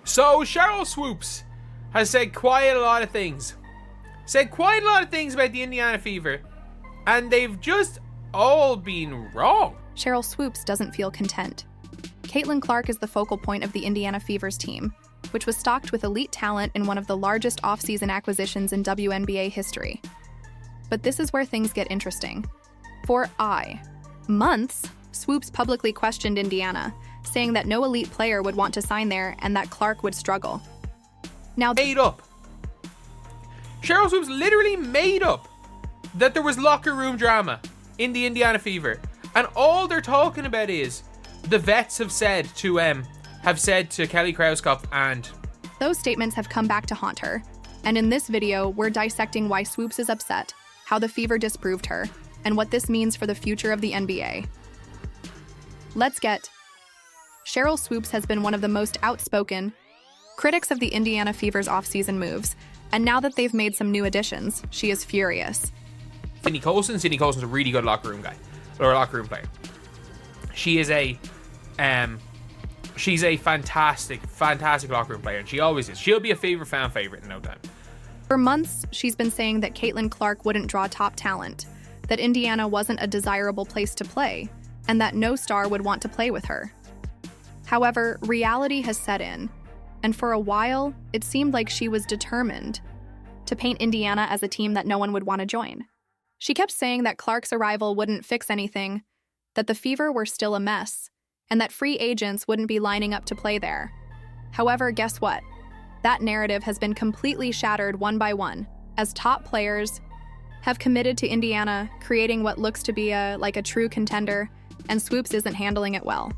So Sheryl Swoopes has said quite a lot of things. About the Indiana Fever, and they've just all been wrong. Sheryl Swoopes doesn't feel content. Caitlin Clark is the focal point of the Indiana Fever's team, which was stocked with elite talent in one of the largest off-season acquisitions in WNBA history. But this is where things get interesting. For months, Swoopes publicly questioned Indiana, saying that no elite player would want to sign there and that Clark would struggle. Now, Made up. Sheryl Swoopes literally made up that there was locker room drama in the Indiana Fever, and all they're talking about is the vets have said to Kelly Krauskopf, and those statements have come back to haunt her. And in this video, we're dissecting why Swoopes is upset, how the Fever disproved her, and what this means for the future of the NBA. Let's get. Sheryl Swoopes has been one of the most outspoken critics of the Indiana Fever's off-season moves, and now that they've made some new additions, she is furious. Sydney Colson's a really good locker room guy, or a locker room player. She's a fantastic locker room player, and she always is. She'll be a fan favorite in no time. For months, she's been saying that Caitlin Clark wouldn't draw top talent, that Indiana wasn't a desirable place to play, and that no star would want to play with her. However, reality has set in, and for a while, it seemed like she was determined to paint Indiana as a team that no one would want to join. She kept saying that Clark's arrival wouldn't fix anything, that the Fever were still a mess, and that free agents wouldn't be lining up to play there. However, guess what? That narrative has been completely shattered one by one, as top players have committed to Indiana, creating what looks to be a true contender, and Swoopes isn't handling it well.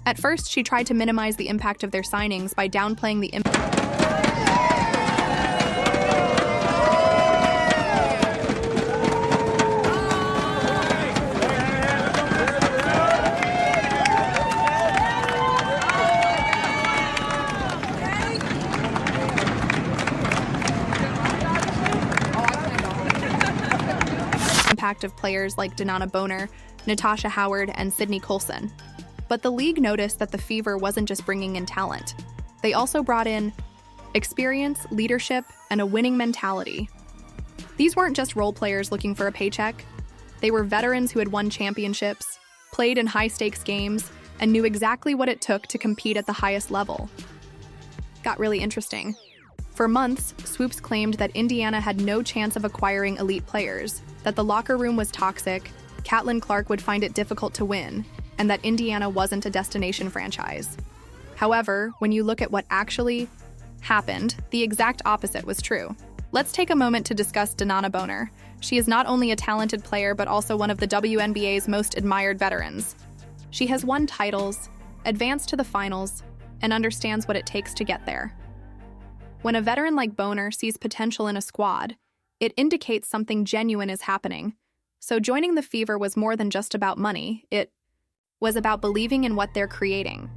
At first, she tried to minimize the impact of their signings by downplaying the impact of players like Donana Boner, Natasha Howard, and Sydney Colson. But the league noticed that the Fever wasn't just bringing in talent. They also brought in experience, leadership, and a winning mentality. These weren't just role players looking for a paycheck. They were veterans who had won championships, played in high-stakes games, and knew exactly what it took to compete at the highest level. Got really interesting. For months, Swoopes claimed that Indiana had no chance of acquiring elite players, that the locker room was toxic, Caitlin Clark would find it difficult to win, and that Indiana wasn't a destination franchise. However, when you look at what actually happened, the exact opposite was true. Let's take a moment to discuss Donana Boner. She is not only a talented player, but also one of the WNBA's most admired veterans. She has won titles, advanced to the finals, and understands what it takes to get there. When a veteran like Boner sees potential in a squad, it indicates something genuine is happening. So joining the Fever was more than just about money. It was about believing in what they're creating.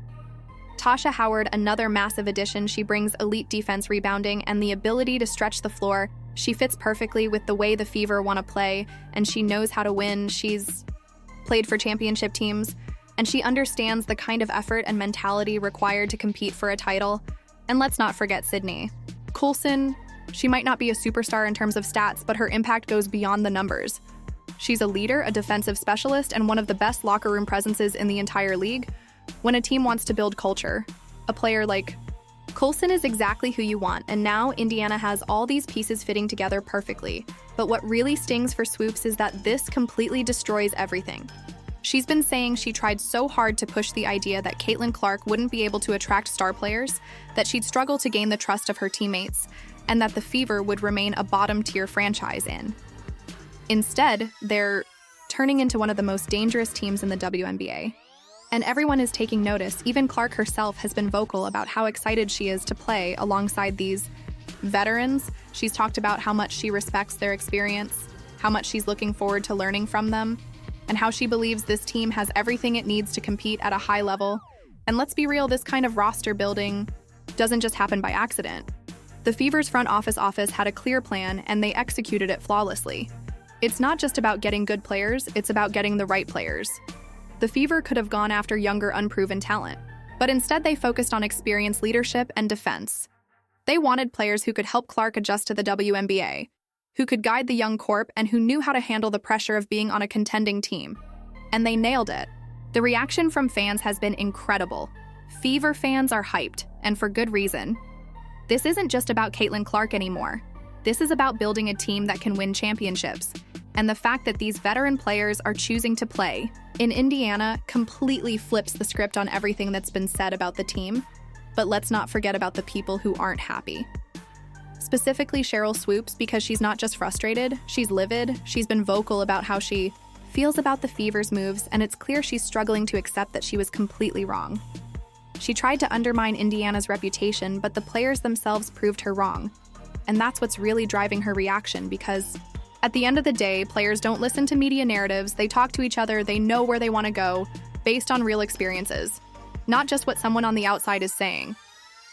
Tasha Howard, another massive addition, she brings elite defense rebounding and the ability to stretch the floor. She fits perfectly with the way the Fever want to play, and she knows how to win. She's played for championship teams, and she understands the kind of effort and mentality required to compete for a title. And let's not forget Sydney Colson. She might not be a superstar in terms of stats, but her impact goes beyond the numbers. She's a leader, a defensive specialist, and one of the best locker room presences in the entire league. When a team wants to build culture, a player like Colson is exactly who you want, and now Indiana has all these pieces fitting together perfectly. But what really stings for Swoopes is that this completely destroys everything. She's been saying she tried so hard to push the idea that Caitlin Clark wouldn't be able to attract star players, that she'd struggle to gain the trust of her teammates, and that the Fever would remain a bottom-tier franchise in. Instead, they're turning into one of the most dangerous teams in the WNBA. And everyone is taking notice. Even Clark herself has been vocal about how excited she is to play alongside these veterans. She's talked about how much she respects their experience, how much she's looking forward to learning from them, and how she believes this team has everything it needs to compete at a high level. And let's be real, this kind of roster building doesn't just happen by accident. The Fever's front office had a clear plan, and they executed it flawlessly. It's not just about getting good players, it's about getting the right players. The Fever could have gone after younger, unproven talent. But instead, they focused on experience, leadership, and defense. They wanted players who could help Clark adjust to the WNBA, who could guide the young corp, and who knew how to handle the pressure of being on a contending team. And they nailed it. The reaction from fans has been incredible. Fever fans are hyped, and for good reason. This isn't just about Caitlin Clark anymore. This is about building a team that can win championships. And the fact that these veteran players are choosing to play in Indiana completely flips the script on everything that's been said about the team. But let's not forget about the people who aren't happy. Specifically Sheryl Swoopes, because she's not just frustrated, she's livid. She's been vocal about how she feels about the Fever's moves, and it's clear she's struggling to accept that she was completely wrong. She tried to undermine Indiana's reputation, but the players themselves proved her wrong. And that's what's really driving her reaction, because at the end of the day, players don't listen to media narratives, they talk to each other, they know where they want to go, based on real experiences, not just what someone on the outside is saying.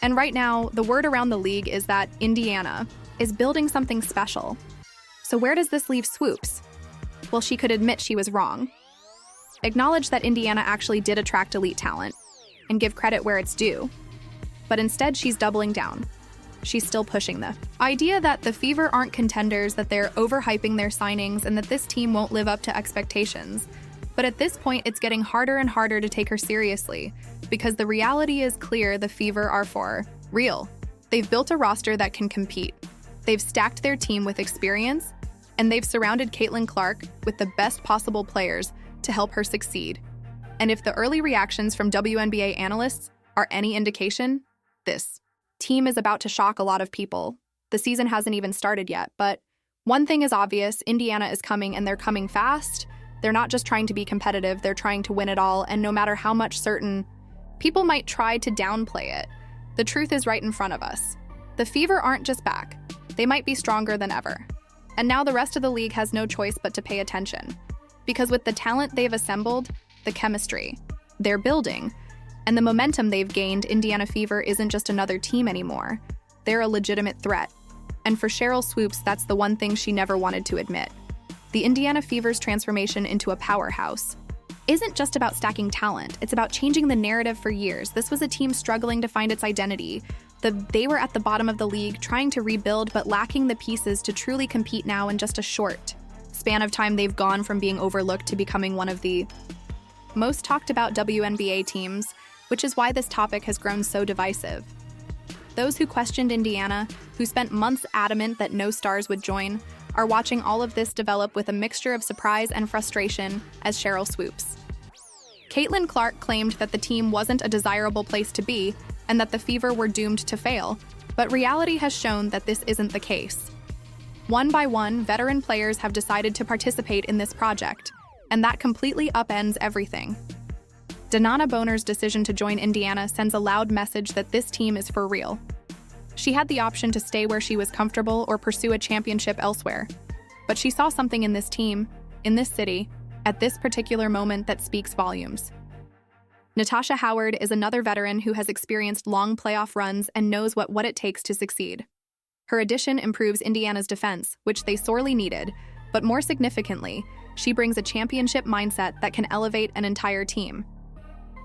And right now, the word around the league is that Indiana is building something special. So where does this leave Swoopes? Well, she could admit she was wrong. Acknowledge that Indiana actually did attract elite talent, and give credit where it's due. But instead, she's doubling down. She's still pushing the idea that the Fever aren't contenders, that they're overhyping their signings, and that this team won't live up to expectations. But at this point, it's getting harder and harder to take her seriously, because the reality is clear: the Fever are for real. They've built a roster that can compete. They've stacked their team with experience, and they've surrounded Caitlin Clark with the best possible players to help her succeed. And if the early reactions from WNBA analysts are any indication, this team is about to shock a lot of people. The season hasn't even started yet, but one thing is obvious: Indiana is coming, and they're coming fast. They're not just trying to be competitive, they're trying to win it all, and no matter how much certain people might try to downplay it, the truth is right in front of us. The Fever aren't just back, they might be stronger than ever. And now the rest of the league has no choice but to pay attention. Because with the talent they've assembled, the chemistry they're building, and the momentum they've gained, Indiana Fever isn't just another team anymore. They're a legitimate threat. And for Sheryl Swoopes, that's the one thing she never wanted to admit. The Indiana Fever's transformation into a powerhouse isn't just about stacking talent, it's about changing the narrative for years. This was a team struggling to find its identity. They were at the bottom of the league, trying to rebuild, but lacking the pieces to truly compete now. In just a short span of time, they've gone from being overlooked to becoming one of the most talked about WNBA teams, which is why this topic has grown so divisive. Those who questioned Indiana, who spent months adamant that no stars would join, are watching all of this develop with a mixture of surprise and frustration, as Sheryl Swoopes. Caitlin Clark claimed that the team wasn't a desirable place to be and that the Fever were doomed to fail, but reality has shown that this isn't the case. One by one, veteran players have decided to participate in this project, and that completely upends everything. Danana Boner's decision to join Indiana sends a loud message that this team is for real. She had the option to stay where she was comfortable or pursue a championship elsewhere, but she saw something in this team, in this city, at this particular moment that speaks volumes. Natasha Howard is another veteran who has experienced long playoff runs and knows what it takes to succeed. Her addition improves Indiana's defense, which they sorely needed, but more significantly, she brings a championship mindset that can elevate an entire team.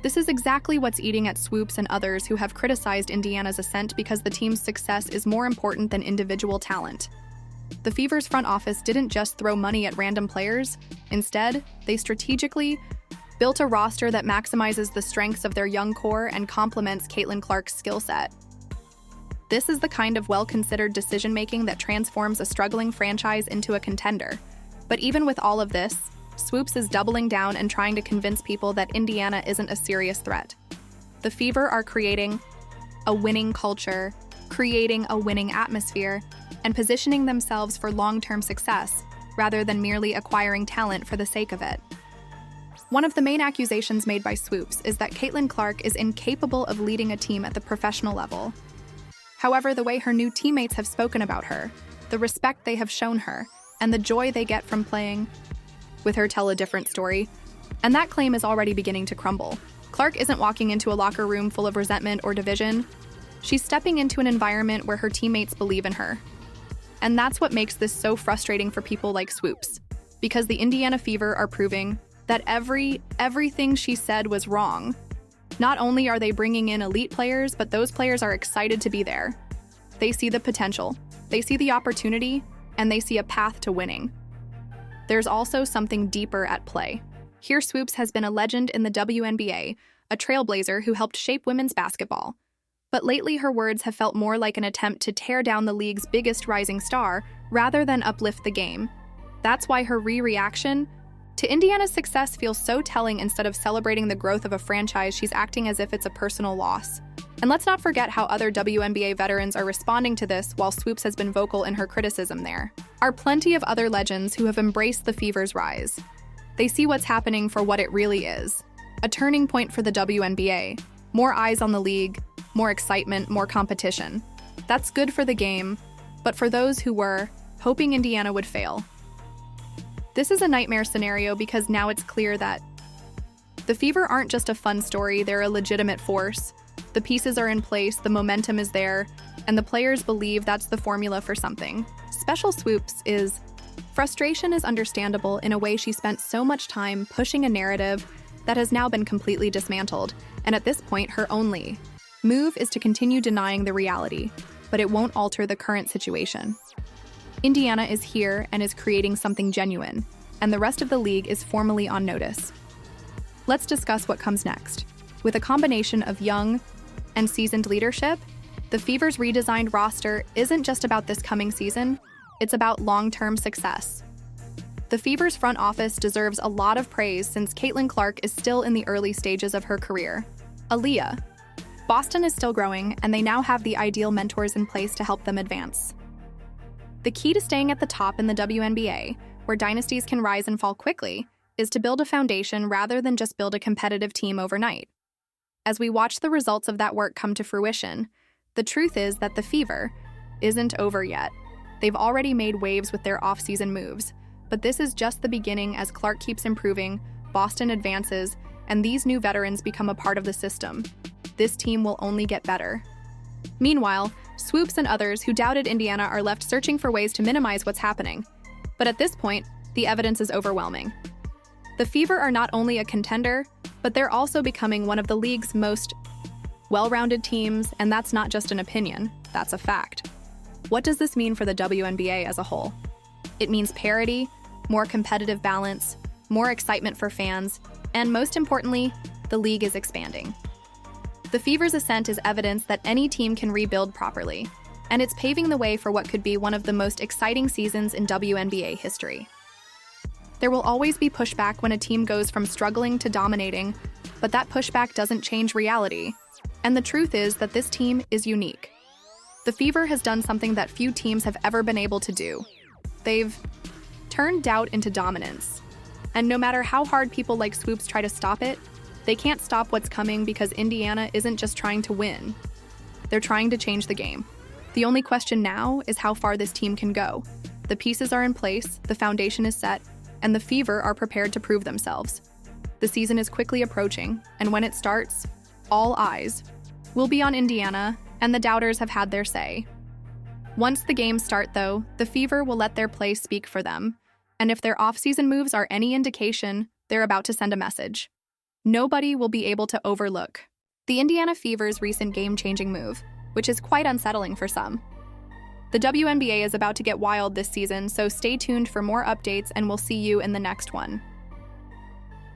This is exactly what's eating at Swoopes and others who have criticized Indiana's ascent, because the team's success is more important than individual talent. The Fever's front office didn't just throw money at random players. Instead, they strategically built a roster that maximizes the strengths of their young core and complements Caitlin Clark's skill set. This is the kind of well-considered decision-making that transforms a struggling franchise into a contender. But even with all of this, Swoopes is doubling down and trying to convince people that Indiana isn't a serious threat. The Fever are creating a winning culture, creating a winning atmosphere, and positioning themselves for long-term success, rather than merely acquiring talent for the sake of it. One of the main accusations made by Swoopes is that Caitlin Clark is incapable of leading a team at the professional level. However, the way her new teammates have spoken about her, the respect they have shown her, and the joy they get from playing with her tell a different story, and that claim is already beginning to crumble. Clark isn't walking into a locker room full of resentment or division. She's stepping into an environment where her teammates believe in her. And that's what makes this so frustrating for people like Swoopes, because the Indiana Fever are proving that everything she said was wrong. Not only are they bringing in elite players, but those players are excited to be there. They see the potential, they see the opportunity, and they see a path to winning. There's also something deeper at play. Here, Swoopes has been a legend in the WNBA, a trailblazer who helped shape women's basketball. But lately, her words have felt more like an attempt to tear down the league's biggest rising star rather than uplift the game. That's why her reaction to Indiana's success feels so telling. Instead of celebrating the growth of a franchise, she's acting as if it's a personal loss. And let's not forget how other WNBA veterans are responding to this, while Swoopes has been vocal in her criticism. There are plenty of other legends who have embraced the Fever's rise. They see what's happening for what it really is. A turning point for the WNBA. More eyes on the league, more excitement, more competition. That's good for the game, but for those who were hoping Indiana would fail. This is a nightmare scenario because now it's clear that the Fever aren't just a fun story, they're a legitimate force. The pieces are in place, the momentum is there, and the players believe that's the formula for something. Sheryl Swoopes is frustration is understandable. In a way, she spent so much time pushing a narrative that has now been completely dismantled, and at this point, her only move is to continue denying the reality, but it won't alter the current situation. Indiana is here and is creating something genuine, and the rest of the league is formally on notice. Let's discuss what comes next. With a combination of young and seasoned leadership, the Fever's redesigned roster isn't just about this coming season, it's about long-term success. The Fever's front office deserves a lot of praise since Caitlin Clark is still in the early stages of her career. Aaliyah. Boston is still growing, and they now have the ideal mentors in place to help them advance. The key to staying at the top in the WNBA, where dynasties can rise and fall quickly, is to build a foundation rather than just build a competitive team overnight. As we watch the results of that work come to fruition, the truth is that the Fever isn't over yet. They've already made waves with their off-season moves, but this is just the beginning. As Clark keeps improving, Boston advances, and these new veterans become a part of the system. This team will only get better. Meanwhile, Swoopes and others who doubted Indiana are left searching for ways to minimize what's happening. But at this point, the evidence is overwhelming. The Fever are not only a contender, but they're also becoming one of the league's most well-rounded teams, and that's not just an opinion, that's a fact. What does this mean for the WNBA as a whole? It means parity, more competitive balance, more excitement for fans, and most importantly, the league is expanding. The Fever's ascent is evidence that any team can rebuild properly, and it's paving the way for what could be one of the most exciting seasons in WNBA history. There will always be pushback when a team goes from struggling to dominating, but that pushback doesn't change reality. And the truth is that this team is unique. The Fever has done something that few teams have ever been able to do. They've turned doubt into dominance. And no matter how hard people like Swoopes try to stop it, they can't stop what's coming because Indiana isn't just trying to win. They're trying to change the game. The only question now is how far this team can go. The pieces are in place, the foundation is set, and the Fever are prepared to prove themselves. The season is quickly approaching, and when it starts, all eyes will be on Indiana, and the doubters have had their say. Once the games start, though, the Fever will let their play speak for them, and if their off-season moves are any indication, they're about to send a message. Nobody will be able to overlook the Indiana Fever's recent game-changing move, which is quite unsettling for some. The WNBA is about to get wild this season, so stay tuned for more updates, and we'll see you in the next one.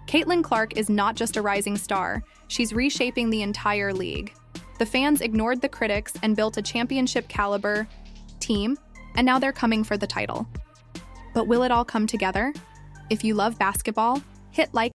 Caitlin Clark is not just a rising star, she's reshaping the entire league. The fans ignored the critics and built a championship-caliber team, and now they're coming for the title. But will it all come together? If you love basketball, hit like